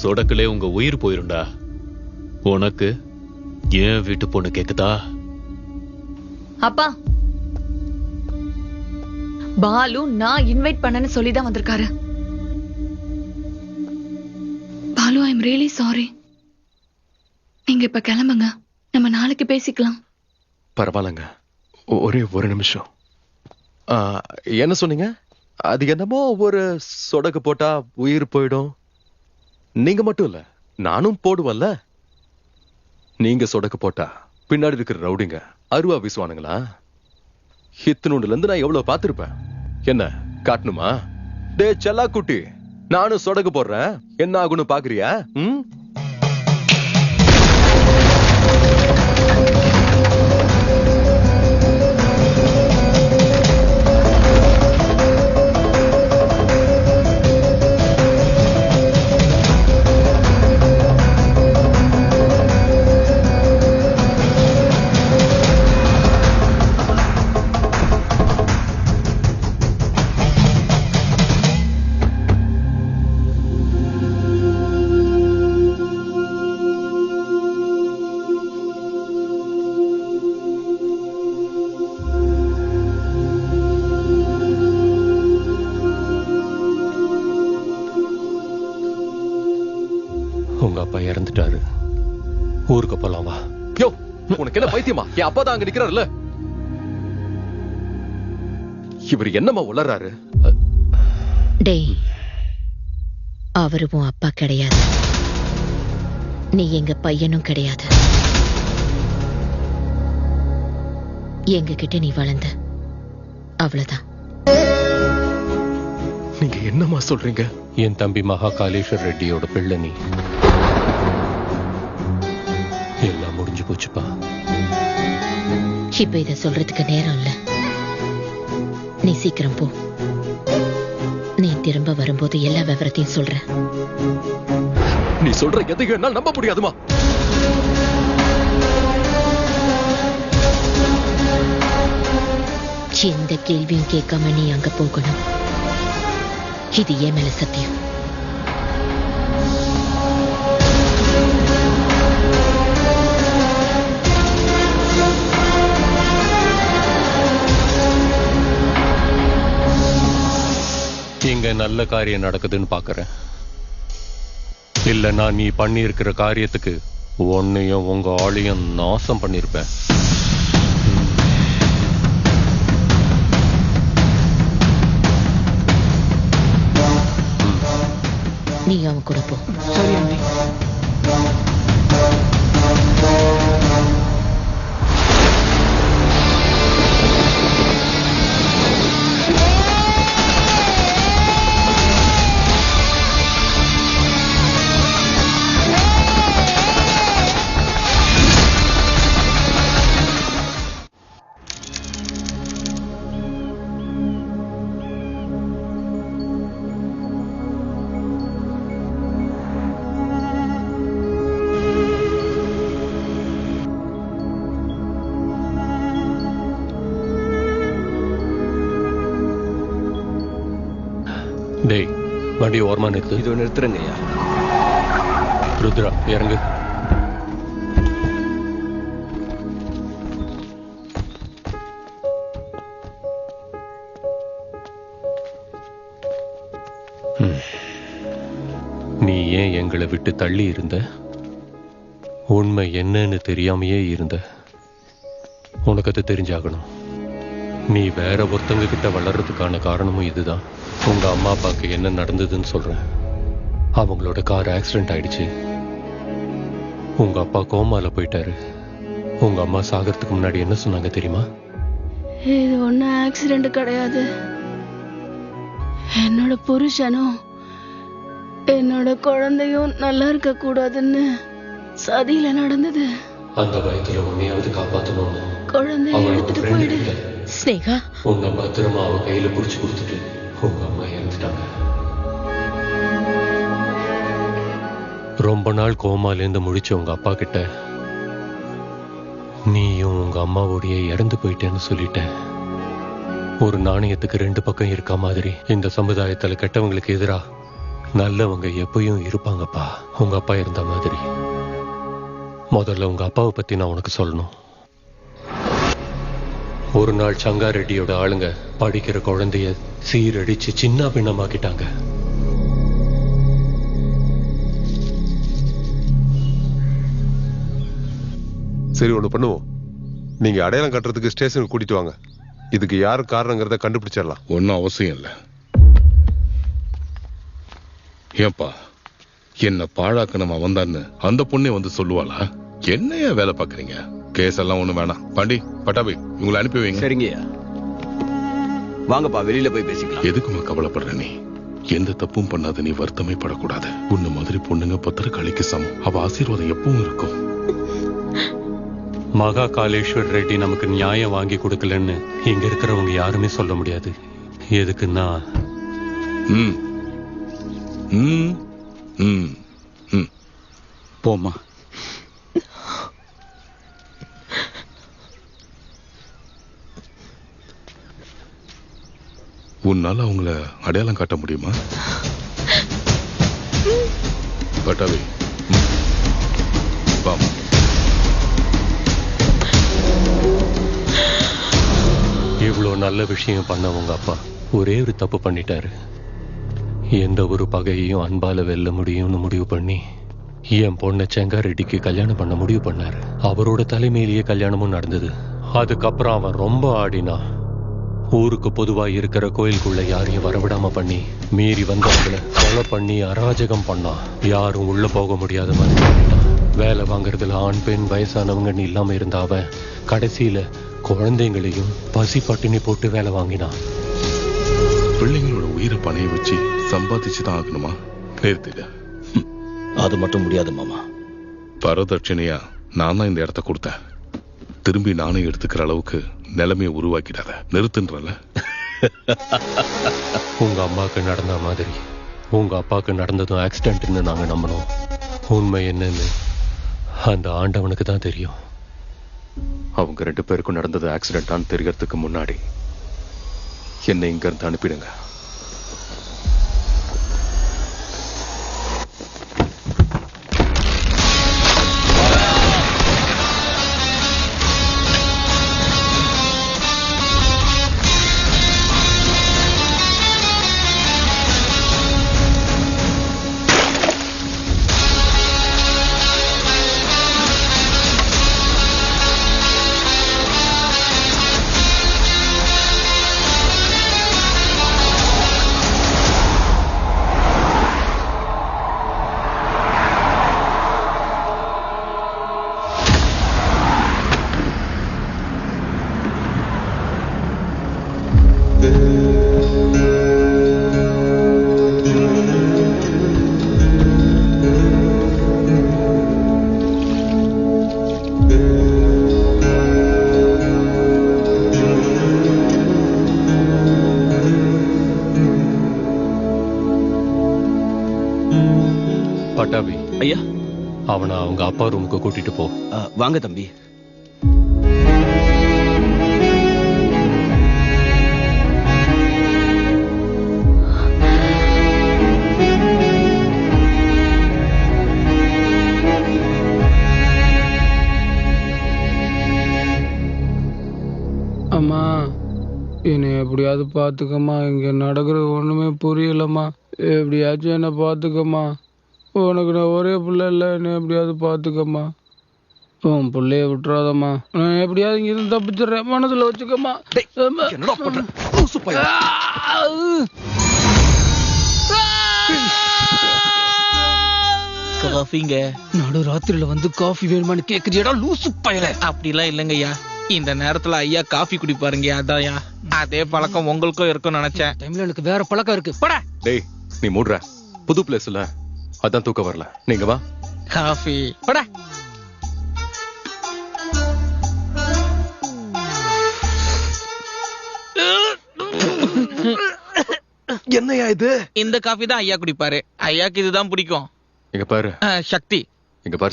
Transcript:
சொடக்குலே உங்க உயிர் போயிருண்டா. உனக்கு ஏன் வீட்டு பொண்ணு கேக்குதா? அப்பா, பாலு நான் இன்வைட் பண்ணனு சொல்லிதான் வந்திருக்காரு. Balu, I am really sorry. நீங்க இப்ப கிளம்புங்க, நம்ம நாளைக்கு பேசிக்கலாம். பரவாயில்லங்க, ஒரே ஒரு நிமிஷம். என்ன சொன்னீங்க? அது என்னமோ ஒரு சொடக்கு போட்டா உயிர் போயிடும். நீங்க மட்டும் இல்ல, நானும் போடுவல்ல. நீங்க சொடக்கு போட்டா பின்னாடி இருக்கிற ரவுடிங்க அருவா வீசுவானுங்களா? இத்தினூண்டுல இருந்து நான் எவ்வளவு பார்த்திருப்பேன். என்ன காட்டணுமா? டே செல்லா குட்டி, நானும் சொடக்கு போடுறேன், என்ன ஆகுன்னு பாக்குறியா? உங்க அப்பா இறந்துட்டாரு. ஊருக்கு போலாம் வா. யோ, உனக்கு என்ன பைத்தியமா? என் அப்பா தான் அங்க நிக்கிறாருல்ல. இவர் என்னமா உளறாரு? டேய், அவரு உன் அப்பா கிடையாது. நீ எங்க பையனும் கிடையாது. எங்க கிட்ட நீ வளர்ந்த, அவ்வளவுதான். நீங்க என்னமா சொல்றீங்க? என் தம்பி மகாகாலேஸ்வர் ரெட்டியோட பிள்ளை நீ. எல்லாம் முடிஞ்சு போச்சுப்பா. இப்ப இத சொல்றதுக்கு நேரம் இல்ல. நீ சீக்கிரம் போ. நீ திரும்ப வரும்போது எல்லா விவரத்தையும் சொல்ற. நீ சொல்ற எதையும் என்னால் நம்ப முடியாதுமா. எந்த கேள்வியும் கேட்காம நீ அங்க போகணும். இது ஏன் மேல சத்தியம். இங்க நல்ல காரியம் நடக்குதுன்னு பாக்குறேன். இல்ல நான் நீ பண்ணி இருக்கிற காரியத்துக்கு உன்னையும் உங்க ஆளையும் நாசம் பண்ணிருப்பேன். நீ அவன் கூட போ. சரி அண்ணி. டேய், வண்டி ஓரமா நிறுத்து. இது நிறுத்துறங்க ஐயா. ருத்ரா, இறங்கு. நீ ஏன் எங்களை விட்டு தள்ளி இருந்த? உண்மை என்னன்னு தெரியாமையே இருந்த. உனக்கு அது தெரிஞ்சாகணும். நீ வேற ஒருத்தங்க கிட்ட வளர்றதுக்கான காரணமும் இதுதான். உங்க அம்மா அப்பாவுக்கு என்ன நடந்ததுன்னு சொல்றேன். அவங்களோட கார் ஆக்சிடென்ட் ஆயிடுச்சு. உங்க அப்பா கோமால போயிட்டாரு. உங்க அம்மா சாகிறதுக்கு முன்னாடி என்ன சொன்னாங்க தெரியுமா? இது ஒன்னும் ஆக்சிடென்ட் கிடையாது. என்னோட புருஷனும் என்னோட குழந்தையும் நல்லா இருக்க கூடாதுன்னு சதியில நடந்தது. அந்த பயத்துல உன்னையாவது காப்பாத்தணும்னு குழந்தைய எடுத்துட்டு போயிடு. ஸ்னேகா, உங்க பத்திரமா அவ கையில புடிச்சு கொடுத்துட்டு உங்க அம்மா இறந்துட்டாங்க. ரொம்ப நாள் கோமாலேருந்து முழிச்ச உங்க அப்பா கிட்ட நீயும் உங்க அம்மாவோடைய இறந்து போயிட்டேன்னு சொல்லிட்டேன். ஒரு நாணயத்துக்கு ரெண்டு பக்கம் இருக்க மாதிரி இந்த சமுதாயத்துல கெட்டவங்களுக்கு எதிரா நல்லவங்க எப்பயும் இருப்பாங்கப்பா, உங்க அப்பா இருந்த மாதிரி. முதல்ல உங்க அப்பாவை பத்தி நான் உனக்கு சொல்லணும். ஒரு நாள் சங்காரெட்டியோட ஆளுங்க படிக்கிற குழந்தைய சீரடிச்சு சின்ன பின்னமாக்கிட்டாங்க. சரி, ஒண்ணு பண்ணுவோம். நீங்க அடையாளம் கட்டுறதுக்கு ஸ்டேஷனுக்கு கூட்டிட்டு வாங்க. இதுக்கு யாரு காரணங்கிறத கண்டுபிடிச்சிடலாம். ஒன்னும் அவசியம் இல்லை. ஏன்பா, என்ன பாழாக்கணுமா வந்தான்னு அந்த பொண்ணே வந்து சொல்லுவாளா? என்னையா வேலை பாக்குறீங்க? கேஸ் எல்லாம் ஒண்ணு வேணாம். பாண்டி, பட்டாபி, இவங்களை அனுப்பி வைங்க. சரிங்கய்யா, வாங்கப்பா, வெளியில போய் பேசிக்கலாம். எதுக்குமா கவலைப்படுற? நீ எந்த தப்பும் பண்ணாத, நீ வருத்தமே படக்கூடாது. உன்ன மாதிரி பொண்ணுங்க பத்திரக்காளிக்கு சமம். அவ ஆசீர்வாதம் எப்பவும் இருக்கும். மகா காலேஸ்வர் ரெட்டி நமக்கு நியாயம் வாங்கி கொடுக்கலன்னு இங்க இருக்கிறவங்க யாருமே சொல்ல முடியாது. எதுக்குன்னா போமா. உன்னால அவங்கள அடையாளம் காட்ட முடியுமா? பட்டாபி, வாமா. இவ்வளோ நல்ல விஷயம் பண்ண உங்க அப்பா ஒரே ஒரு தப்பு பண்ணிட்டாரு. எந்த ஒரு பகையையும் அன்பால வெல்ல முடியும்னு முடிவு பண்ணி என் பொண்ணை செங்காரெட்டிக்கு கல்யாணம் பண்ண முடிவு பண்ணாரு. அவரோட தலைமையிலேயே கல்யாணமும் நடந்தது. அதுக்கப்புறம் அவன் ரொம்ப ஆடினா. ஊருக்கு பொதுவா இருக்கிற கோயிலுக்குள்ள யாரையும் வரவிடாம பண்ணி மீறி வந்தவங்களை கொலை பண்ணி அராஜகம் பண்ணான். யாரும் உள்ள போக முடியாத மாதிரி பண்ணிட்டான். வேலை வாங்குறதுல ஆண் பெண் வயசானவங்கன்னு இல்லாம இருந்த அவன் கடைசியில குழந்தைங்களையும் பசி பட்டினி போட்டு வேலை வாங்கினான். பிள்ளைங்களோட உயிரை பணைய வச்சு சம்பாதிச்சுதான் ஆகணுமா? நிறுத்திட. அது மட்டும் முடியாது மாமா. வரதட்சணையா நான் தான் இந்த இடத்த கொடுத்தேன். திரும்பி நானே எடுத்துக்கிற அளவுக்கு நிலைமையை உருவாக்கிடாத. நிறுத்துன்றல. உங்க அம்மாக்கு நடந்த மாதிரி உங்க அப்பாவுக்கு நடந்ததும் ஆக்சிடென்ட்னு நாங்க நம்பணும். உண்மை என்னன்னு அந்த ஆண்டவனுக்கு தான் தெரியும். அவங்க 2 பேருக்கும் நடந்தது ஆக்சிடென்டான்னு தெரியறதுக்கு முன்னாடி என்னை இங்க இருந்து அனுப்பிடுங்க. பட்டாபி, ஐயா, அவனை அவங்க அப்பா ரூமுக்கு கூட்டிட்டு போ. வாங்க தம்பி. அம்மா, என்னை எப்படியாவது பார்த்துக்கம்மா. இங்க நடக்கிறது ஒண்ணுமே புரியலம்மா. எப்படியாச்சும் என்னை பார்த்துக்கம்மா. உனக்கு நான் ஒரே பிள்ளை இல்லை, என்னை எப்படியாவது பார்த்துக்கம்மா. உன் பிள்ளைய விட்டுறாதம்மா. நான் எப்படியாவது இங்கிருந்து தப்பிச்சிடுறேன். மனசுல வச்சுக்கம்மா. காஃபிங்க. நடு ராத்திரில வந்து காஃபி வேணுமான்னு கேக்குறியடா லூசு பயல. அப்படிலாம் இல்லைங்கய்யா. இந்த நேரத்துல ஐயா காஃபி குடிப்பாருங்க. அதான்யா, அதே பழக்கம் உங்களுக்கும் இருக்கும்னு நினைச்சேன். டைம்ல எனக்கு வேற பழக்கம் இருக்கு. போடா. டேய், நீ மூடுற. புது பிளேஸ்ல அதான் தூக்கம் வரல. நீங்க வா. காஃபி போடா. என்னையா இது? இந்த காஃபி தான் ஐயா குடிப்பாரு. ஐயாக்கு இதுதான் பிடிக்கும். இங்க பாரு. சக்தி, இங்க பாரு.